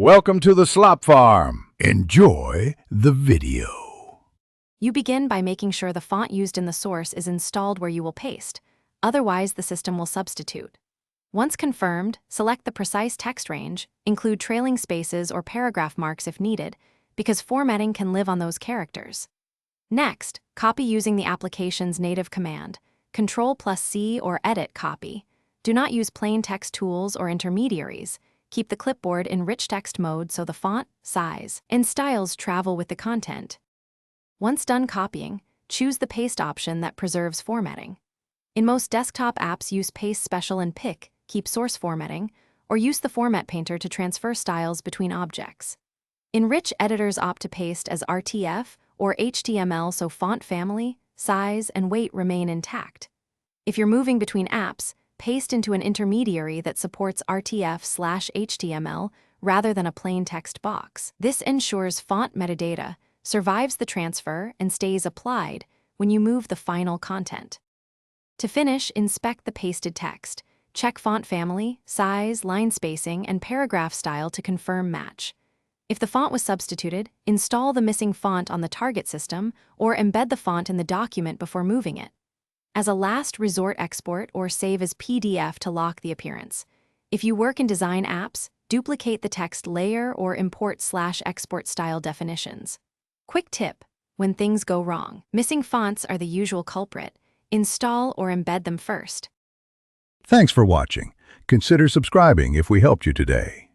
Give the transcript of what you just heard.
Welcome to the Slop Farm. Enjoy the video. You begin by making sure the font used in the source is installed where you will paste. Otherwise, the system will substitute. Once confirmed, select the precise text range, include trailing spaces or paragraph marks if needed, because formatting can live on those characters. Next, copy using the application's native command, Ctrl+C or Edit Copy. Do not use plain text tools or intermediaries. Keep the clipboard in rich text mode so the font, size, and styles travel with the content. Once done copying, choose the paste option that preserves formatting. In most desktop apps, use Paste Special and Pick, keep source formatting, or use the Format Painter to transfer styles between objects. In rich editors, opt to paste as RTF or HTML so font family, size, and weight remain intact. If you're moving between apps, paste into an intermediary that supports RTF/HTML rather than a plain text box. This ensures font metadata survives the transfer and stays applied when you move the final content. To finish, inspect the pasted text. Check font family, size, line spacing, and paragraph style to confirm match. If the font was substituted, install the missing font on the target system or embed the font in the document before moving it. As a last resort, export or save as PDF to lock the appearance. If you work in design apps, duplicate the text layer or import/export style definitions. Quick tip: when things go wrong, missing fonts are the usual culprit. Install or embed them first. Thanks for watching. Consider subscribing if we helped you today.